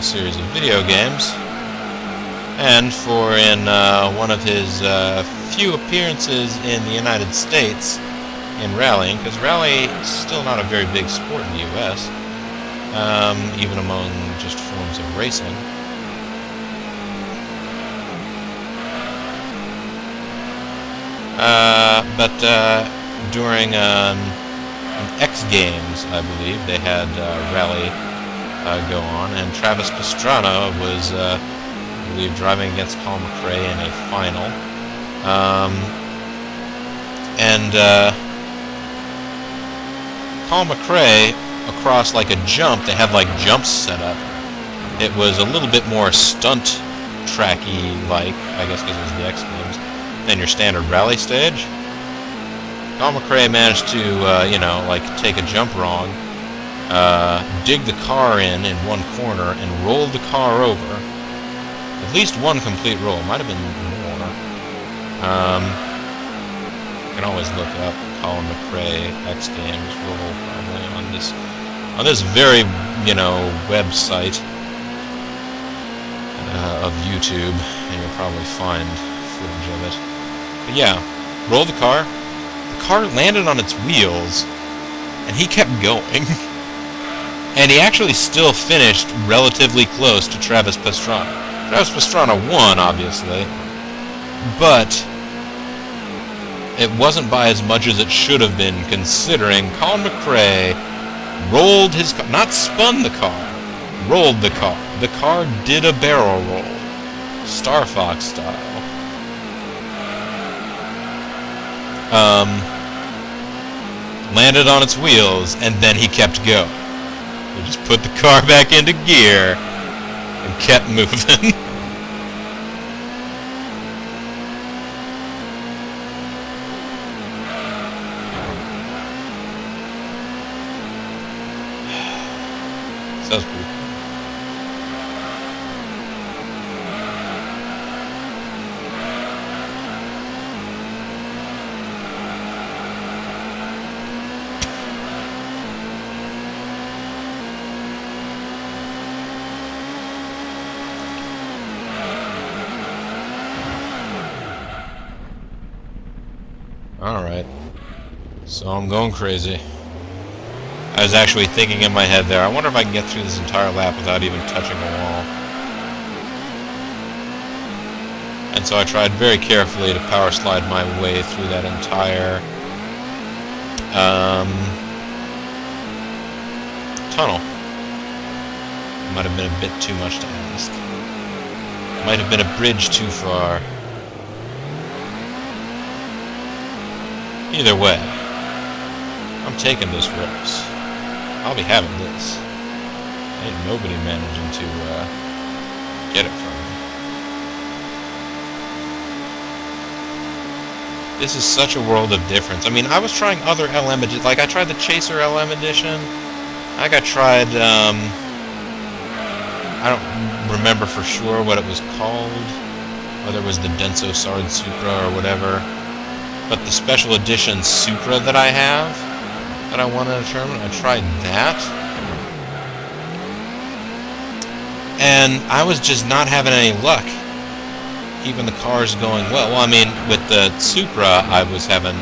series of video games, and for in one of his few appearances in the United States in rallying, because rally is still not a very big sport in the U.S., even among just forms of racing. But during an X Games, I believe, they had rally go on, and Travis Pastrana was, I believe, driving against Colin McRae in a final. Colin McRae, across a jump, they had jumps set up. It was a little bit more stunt tracky, I guess because it was the X Games, than your standard rally stage. Colin McRae managed to, take a jump wrong, dig the car in one corner, and roll the car over. At least one complete roll. Might have been more. You can always look up Colin McRae X Games roll probably on this very, website of YouTube, and you'll probably find footage of it. But yeah, rolled the car. The car landed on its wheels, and he kept going. And he actually still finished relatively close to Travis Pastrana. Travis Pastrana won, obviously, but it wasn't by as much as it should have been, considering Colin McRae rolled his car, not spun the car, rolled the car. The car did a barrel roll, Star Fox style. Landed on its wheels, and then he kept going. He just put the car back into gear and kept moving. Sounds pretty cool. Alright, so I'm going crazy. I was actually thinking in my head there, I wonder if I can get through this entire lap without even touching a wall. And so I tried very carefully to power slide my way through that entire tunnel. It might have been a bit too much to ask. Might have been a bridge too far. Either way, I'm taking this race. I'll be having this. Ain't nobody managing to get it from me. This is such a world of difference. I mean, I was trying other LM editions. Like, I tried the Chaser LM edition. I tried, I don't remember for sure what it was called. Whether it was the Denso Sard Supra or whatever. But the special edition Supra that I have, that I want to determine, I tried that. And I was just not having any luck keeping the cars going well. Well, I mean, with the Supra, I was having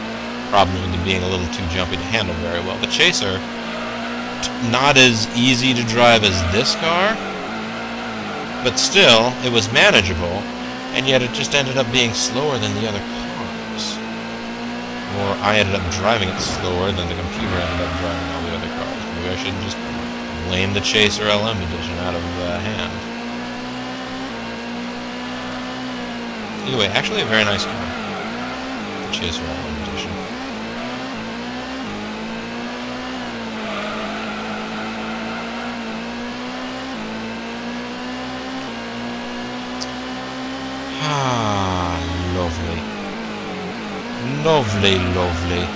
problems with it being a little too jumpy to handle very well. The Chaser, not as easy to drive as this car, but still, it was manageable, and yet it just ended up being slower than the other cars. Or I ended up driving it slower than the computer ended up driving all the other cars. Maybe I should just blame the Chaser LM edition out of hand. Anyway, actually a very nice car. The Chaser LM edition. Ah, lovely. Lovely, lovely.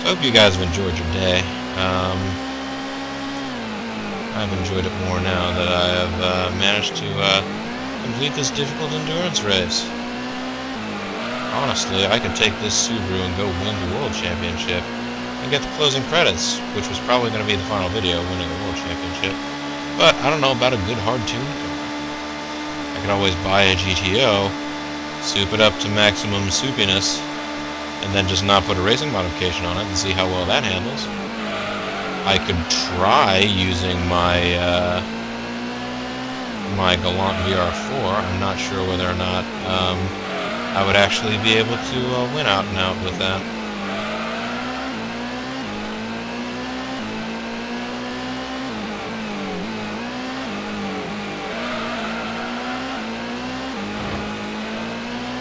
So I hope you guys have enjoyed your day. I've enjoyed it more now that I have managed to complete this difficult endurance race. Honestly, I could take this Subaru and go win the World Championship and get the closing credits, which was probably going to be the final video, winning the World Championship. But I don't know about a good hard-tuned car. I could always buy a GTO, soup it up to maximum soupiness, and then just not put a racing modification on it and see how well that handles. I could try using my my Galant VR4. I'm not sure whether or not I would actually be able to win out and out with that.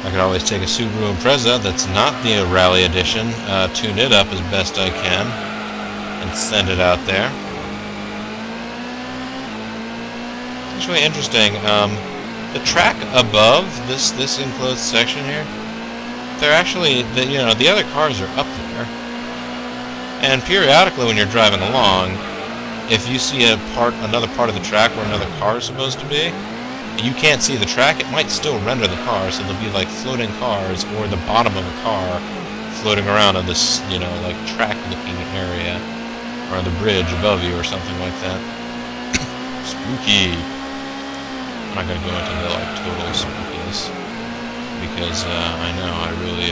I could always take a Subaru Impreza that's not the Rally Edition, tune it up as best I can, and send it out there. It's really interesting. The track above this enclosed section here, they're actually, the other cars are up there. And periodically when you're driving along, if you see another part of the track where another car is supposed to be, you can't see the track, it might still render the car, so there'll be like floating cars or the bottom of a car floating around on this, like track-looking area, or on the bridge above you or something like that. Spooky. I'm not gonna go into the like total spookiness because I know I really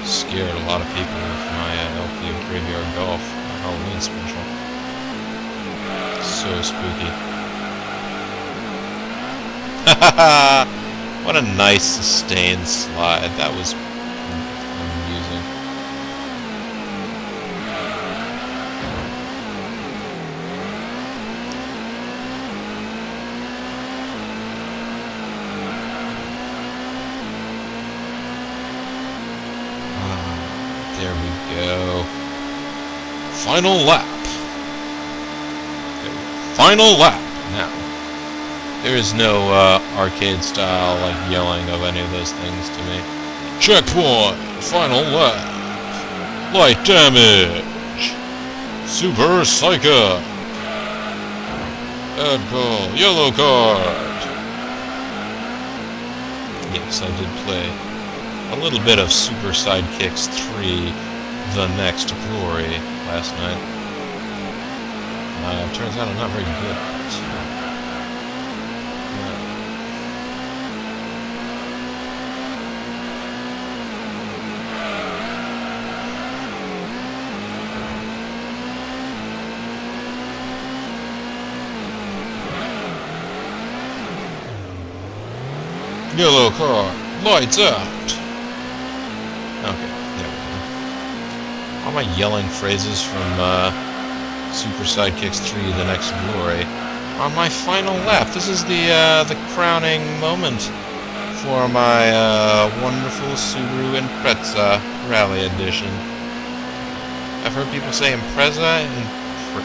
scared a lot of people with my LP of Graveyard Golf Halloween special. So spooky. What a nice sustained slide. That was amusing. There we go. Final lap. Okay. Final lap now. There is no arcade style like yelling of any of those things to me. Checkpoint! Final lap! Light damage! Super Psycho! Bad call! Yellow card! Yes, I did play a little bit of Super Sidekicks 3 The Next Glory last night. Turns out I'm not very good at it. Yellow car, lights out! Okay, there we go. All my yelling phrases from Super Sidekicks 3 The Next Glory on my final lap. This is the crowning moment for my wonderful Subaru Impreza Rally Edition. I've heard people say Impreza, and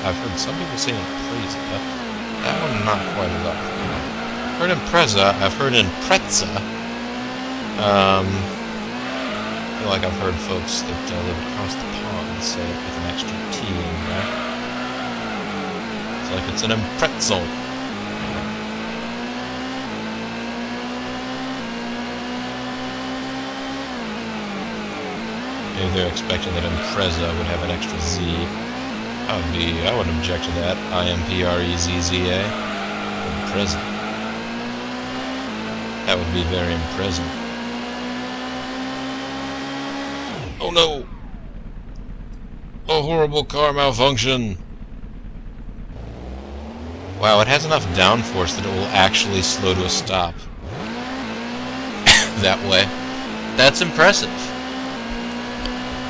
I've heard some people say Impreza. That one not quite as often. I've heard Impreza, I've heard Impreza. I feel like I've heard folks that live across the pond say it with an extra T in there. It's like it's an Imprezzo. Maybe they're expecting that Impreza would have an extra Z. I wouldn't object to that. I-M-P-R-E-Z-Z-A. Impreza. That would be very impressive. Oh no! A horrible car malfunction! Wow, it has enough downforce that it will actually slow to a stop. That way. That's impressive.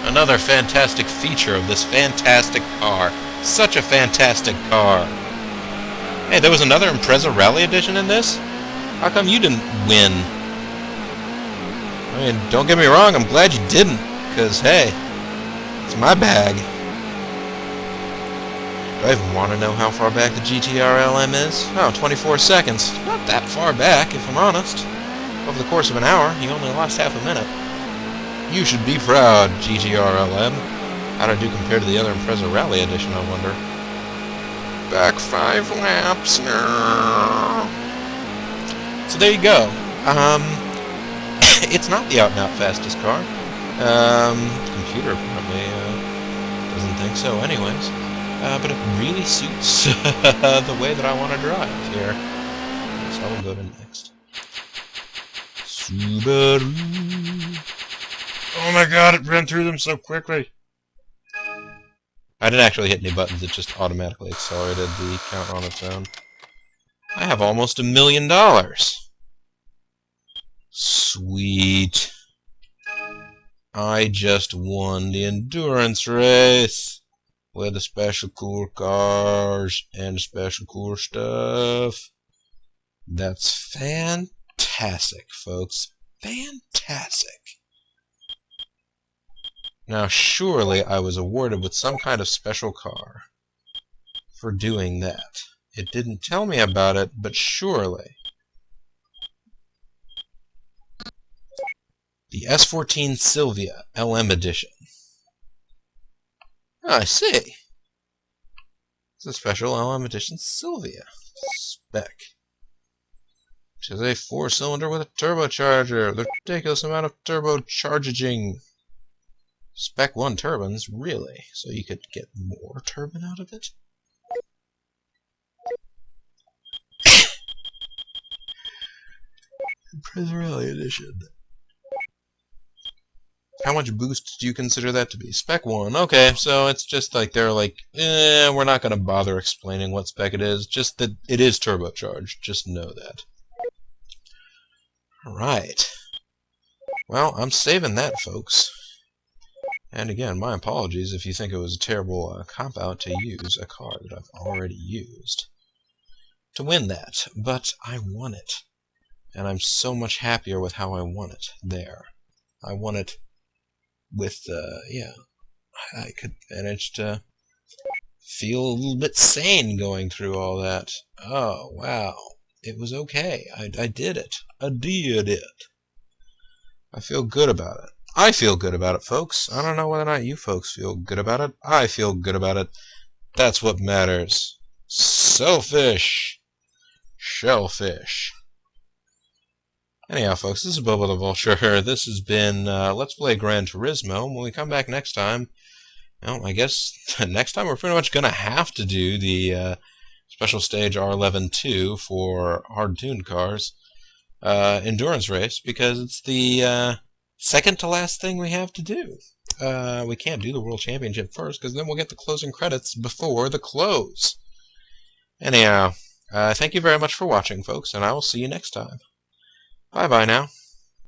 Another fantastic feature of this fantastic car. Such a fantastic car. Hey, there was another Impreza Rally Edition in this? How come you didn't win? I mean, don't get me wrong, I'm glad you didn't, because, hey, it's my bag. Do I even want to know how far back the GTR LM is? Oh, 24 seconds. Not that far back, if I'm honest. Over the course of an hour, he only lost half a minute. You should be proud, GTR LM. How'd I do compared to the other Impreza Rally Edition, I wonder? Back 5 laps. So there you go. It's not the out-and-out fastest car. Computer apparently doesn't think so anyways. But it really suits the way that I want to drive here. So I will go to next. Subaru. Oh my god, it ran through them so quickly. I didn't actually hit any buttons, it just automatically accelerated the count on its own. I have almost $1 million. Sweet. I just won the endurance race with the special cool cars and special cool stuff. That's fantastic, folks. Fantastic. Now, surely I was awarded with some kind of special car for doing that. It didn't tell me about it, but surely. The S14 Silvia LM Edition. Oh, I see. It's a special LM Edition Silvia spec. Which is a 4-cylinder with a turbocharger. The ridiculous amount of turbocharging. Spec 1 turbines, really? So you could get more turbine out of it? Impreza Rally Edition. How much boost do you consider that to be? Spec 1. Okay, so it's just like they're like, we're not going to bother explaining what spec it is. Just that it is turbocharged. Just know that. Alright. Well, I'm saving that, folks. And again, my apologies if you think it was a terrible cop-out to use a car that I've already used to win that. But I won it. And I'm so much happier with how I won it there. I won it with, yeah, I could manage to feel a little bit sane going through all that. Oh, wow. It was okay. I did it. I did it. I feel good about it. I feel good about it, folks. I don't know whether or not you folks feel good about it. I feel good about it. That's what matters. Selfish. Shellfish. Anyhow, folks, this is Bobo the Vulture. This has been Let's Play Gran Turismo. When we come back next time, well, I guess next time we're pretty much going to have to do the special stage R11-2 for hard-tuned cars endurance race, because it's the second to last thing we have to do. We can't do the World Championship first, because then we'll get the closing credits before the close. Anyhow, thank you very much for watching, folks, and I will see you next time. Bye-bye now.